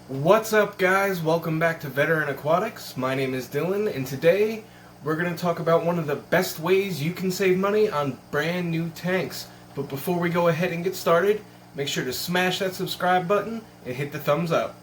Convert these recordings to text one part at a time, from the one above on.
What's up, guys? Welcome back to Veteran Aquatics. My name is Dylan, and today we're going to talk about one of the best ways you can save money on brand new tanks. But before we go ahead and get started, make sure to smash that subscribe button and hit the thumbs up.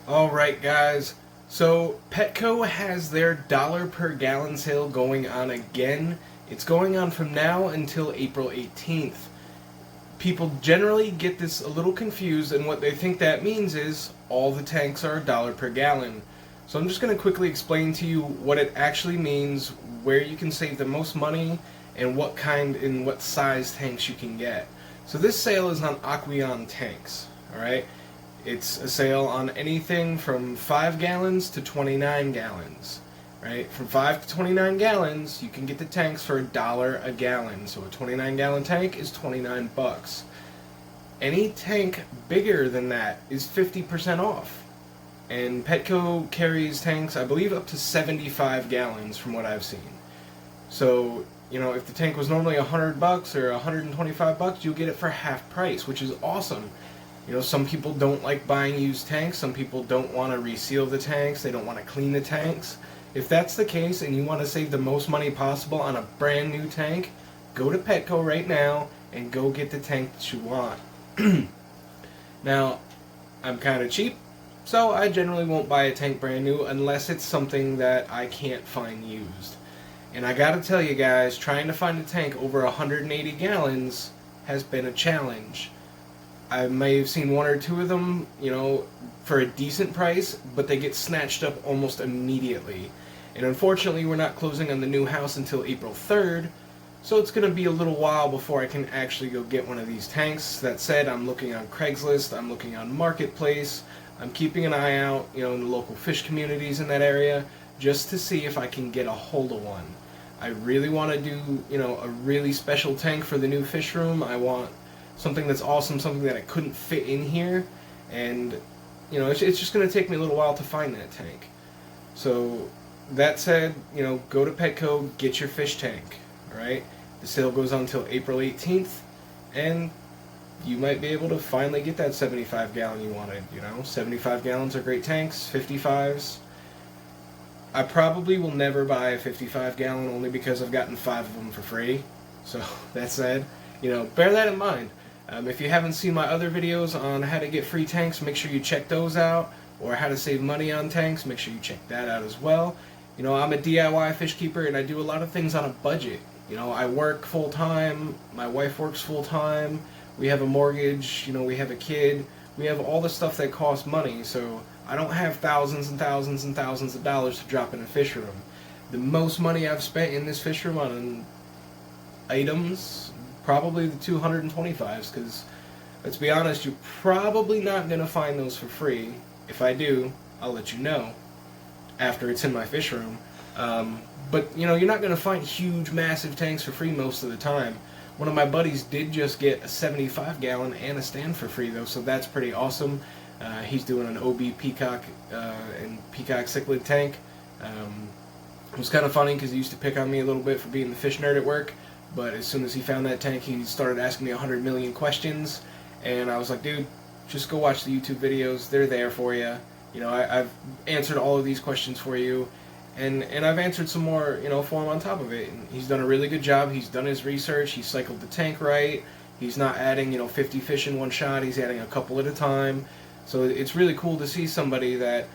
Alright, guys. So, Petco has their dollar per gallon sale going on again. It's going on from now until April 18th. People generally get this a little confused, and what they think that means is all the tanks are $1 per gallon. So I'm just going to quickly explain to you what it actually means, where you can save the most money, and what kind and what size tanks you can get. So this sale is on aquarium tanks, alright? It's a sale on anything from 5 gallons to 29 gallons, right? From 5 to 29 gallons, you can get the tanks for $1 a gallon. So a 29 gallon tank is 29 bucks. Any tank bigger than that is 50% off. And Petco carries tanks, I believe, up to 75 gallons from what I've seen. So, you know, if the tank was normally 100 bucks or 125 bucks, you'll get it for half price, which is awesome. You know, some people don't like buying used tanks, some people don't want to reseal the tanks, they don't want to clean the tanks. If that's the case and you want to save the most money possible on a brand new tank, go to Petco right now and go get the tank that you want. Now, I'm kind of cheap, so I generally won't buy a tank brand new unless it's something that I can't find used. And I gotta tell you guys, trying to find a tank over 180 gallons has been a challenge. I may have seen one or two of them, you know, for a decent price, but they get snatched up almost immediately. And unfortunately, we're not closing on the new house until April 3rd, so it's going to be a little while before I can actually go get one of these tanks. That said, I'm looking on Craigslist, I'm looking on Marketplace, I'm keeping an eye out, you know, in the local fish communities in that area, just to see if I can get a hold of one. I really want to do, you know, a really special tank for the new fish room. I want something that's awesome, something that I couldn't fit in here, and you know, it's just going to take me a little while to find that tank. So that said, you know, go to Petco, get your fish tank, alright? The sale goes on until April 18th, and you might be able to finally get that 75 gallon you wanted, you know? 75 gallons are great tanks, 55s. I probably will never buy a 55 gallon only because I've gotten 5 of them for free. So that said, you know, bear that in mind. If you haven't seen my other videos on how to get free tanks, make sure you check those out. Or how to save money on tanks, make sure you check that out as well. You know, I'm a DIY fish keeper and I do a lot of things on a budget. You know, I work full time, my wife works full time, we have a mortgage, you know, we have a kid, we have all the stuff that costs money, so I don't have thousands and thousands and thousands of dollars to drop in a fish room. The most money I've spent in this fish room on items, probably the 225s, because let's be honest, you're probably not going to find those for free. If I do, I'll let you know after it's in my fish room. But you know, you're not going to find huge, massive tanks for free most of the time. One of my buddies did just get a 75 gallon and a stand for free though, so that's pretty awesome. He's doing an OB Peacock and Peacock cichlid tank. It was kind of funny because he used to pick on me a little bit for being the fish nerd at work. But as soon as he found that tank, he started asking me 100 million questions, and I was like, dude, just go watch the YouTube videos. They're there for you. You know, I've answered all of these questions for you, and I've answered some more, you know, for him on top of it. And he's done a really good job. He's done his research. He's cycled the tank right. He's not adding, you know, 50 fish in one shot. He's adding a couple at a time. So it's really cool to see somebody that,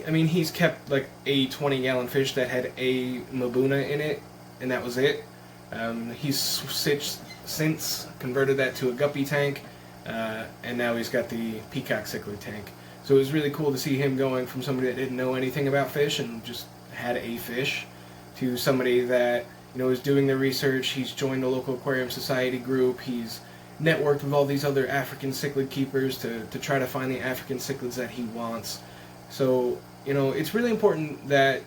I mean, he's kept like a 20-gallon fish that had a Mabuna in it, and that was it. He's since converted that to a guppy tank, and now he's got the Peacock cichlid tank. So it was really cool to see him going from somebody that didn't know anything about fish and just had a fish to somebody that, you know, is doing the research. He's joined the local aquarium society group. He's networked with all these other African cichlid keepers to try to find the African cichlids that he wants. So, you know, it's really important that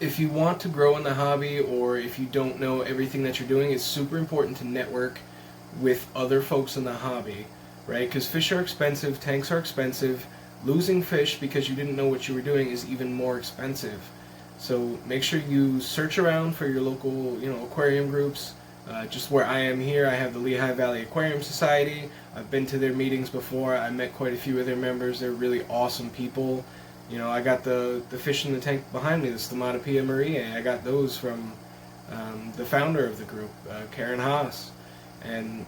if you want to grow in the hobby, or if you don't know everything that you're doing, it's super important to network with other folks in the hobby, right? Because fish are expensive, tanks are expensive, losing fish because you didn't know what you were doing is even more expensive. So make sure you search around for your local, aquarium groups. Just where I am here, I have the Lehigh Valley Aquarium Society. I've been to their meetings before. I met quite a few of their members. They're really awesome people. I got the fish in the tank behind me, the Stomatopia mariae. I got those from the founder of the group, Karen Haas. And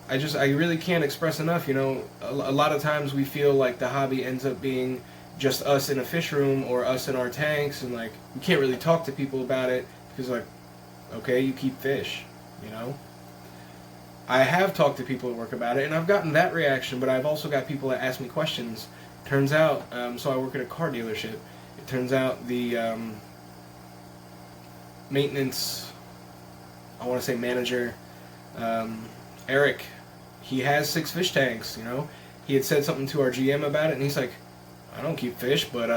I really can't express enough. A lot of times we feel like the hobby ends up being just us in a fish room or us in our tanks, and like we can't really talk to people about it because okay, you keep fish, I have talked to people at work about it, and I've gotten that reaction, but I've also got people that ask me questions. Turns out, so I work at a car dealership. It turns out the maintenance, I want to say manager, Eric, he has 6 fish tanks, He had said something to our GM about it, and he's like, I don't keep fish, but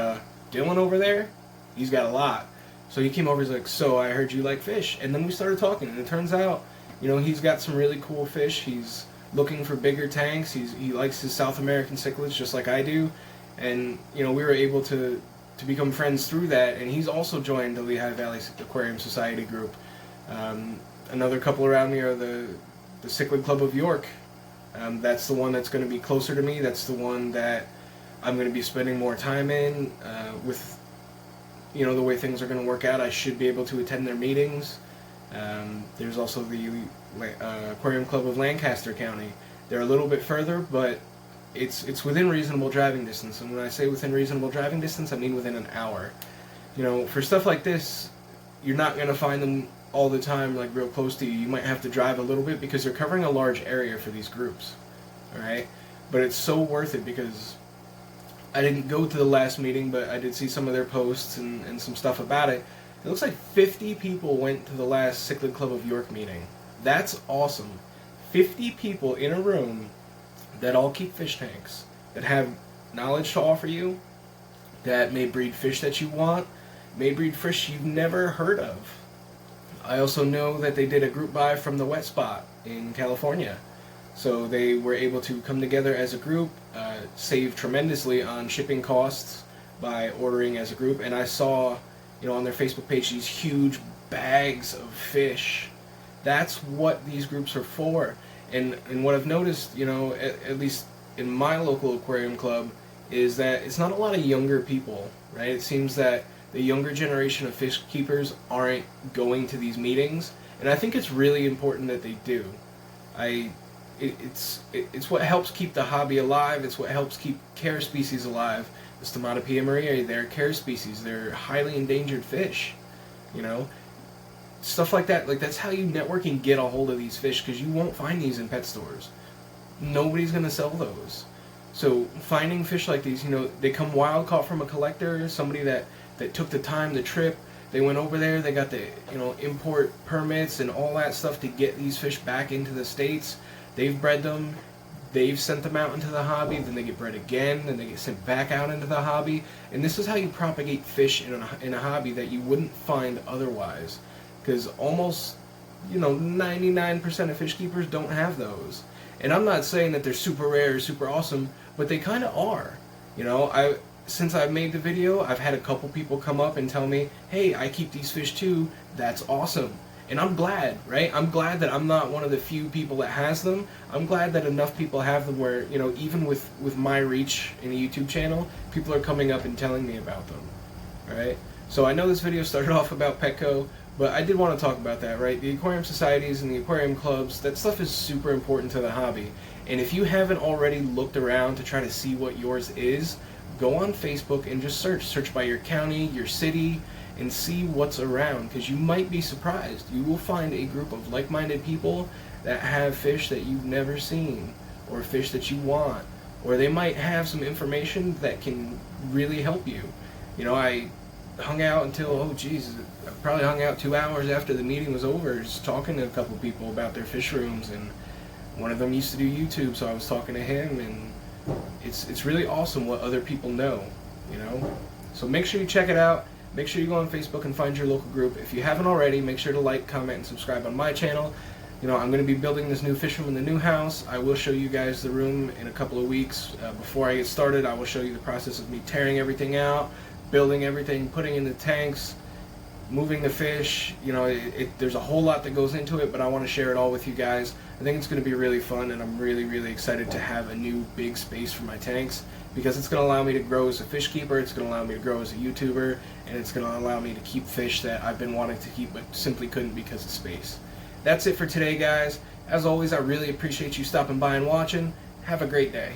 Dylan over there, he's got a lot. So he came over, he's like, so I heard you like fish. And then we started talking, and it turns out, he's got some really cool fish. He's looking for bigger tanks. He likes his South American cichlids just like I do. And, we were able to become friends through that. And he's also joined the Lehigh Valley Aquarium Society group. Another couple around me are the Cichlid Club of York. That's the one that's going to be closer to me. That's the one that I'm going to be spending more time in with the way things are going to work out. I should be able to attend their meetings. There's also the Corium Club of Lancaster County. They're a little bit further, but it's within reasonable driving distance. And when I say within reasonable driving distance, I mean within an hour. For stuff like this, you're not going to find them all the time, like real close to you. You might have to drive a little bit because they're covering a large area for these groups. Alright? But it's so worth it because I didn't go to the last meeting, but I did see some of their posts and some stuff about it. It looks like 50 people went to the last Cichlid Club of York meeting. That's awesome. 50 people in a room that all keep fish tanks, that have knowledge to offer you, that may breed fish that you want, may breed fish you've never heard of. I also know that they did a group buy from the Wet Spot in California. So they were able to come together as a group, save tremendously on shipping costs by ordering as a group. And I saw, on their Facebook page, these huge bags of fish. That's what these groups are for. And what I've noticed, at least in my local aquarium club, is that it's not a lot of younger people, right? It seems that the younger generation of fish keepers aren't going to these meetings. And I think it's really important that they do. It's what helps keep the hobby alive. It's what helps keep care species alive. The Stomatopia mariae, they're care species. They're highly endangered fish. Stuff like that. Like, that's how you network and get a hold of these fish, because you won't find these in pet stores. Nobody's going to sell those. So finding fish like these, they come wild, caught from a collector, somebody that took the time, the trip. They went over there, they got the import permits and all that stuff to get these fish back into the States. They've bred them, they've sent them out into the hobby, then they get bred again, then they get sent back out into the hobby. And this is how you propagate fish in a hobby that you wouldn't find otherwise. Because almost, 99% of fish keepers don't have those. And I'm not saying that they're super rare or super awesome, but they kind of are. Since I've made the video, I've had a couple people come up and tell me, hey, I keep these fish too, that's awesome. And I'm glad, right? I'm glad that I'm not one of the few people that has them. I'm glad that enough people have them where, even with my reach in a YouTube channel, people are coming up and telling me about them, right? So I know this video started off about Petco, but I did want to talk about that, right? The aquarium societies and the aquarium clubs, that stuff is super important to the hobby. And if you haven't already looked around to try to see what yours is, go on Facebook and just search by your county, your city, and see what's around, because you might be surprised. You will find a group of like-minded people that have fish that you've never seen, or fish that you want, or they might have some information that can really help you. I hung out until, I probably hung out 2 hours after the meeting was over, just talking to a couple people about their fish rooms, and one of them used to do YouTube, so I was talking to him, and it's really awesome what other people know, So make sure you check it out. Make sure you go on Facebook and find your local group. If you haven't already, make sure to like, comment, and subscribe on my channel. I'm going to be building this new fish room in the new house. I will show you guys the room in a couple of weeks. Before I get started, I will show you the process of me tearing everything out, building everything, putting in the tanks, moving the fish. There's a whole lot that goes into it, but I want to share it all with you guys. I think it's going to be really fun, and I'm really, really excited to have a new big space for my tanks, because it's going to allow me to grow as a fish keeper, it's going to allow me to grow as a YouTuber, and it's going to allow me to keep fish that I've been wanting to keep but simply couldn't because of space. That's it for today, guys. As always, I really appreciate you stopping by and watching. Have a great day.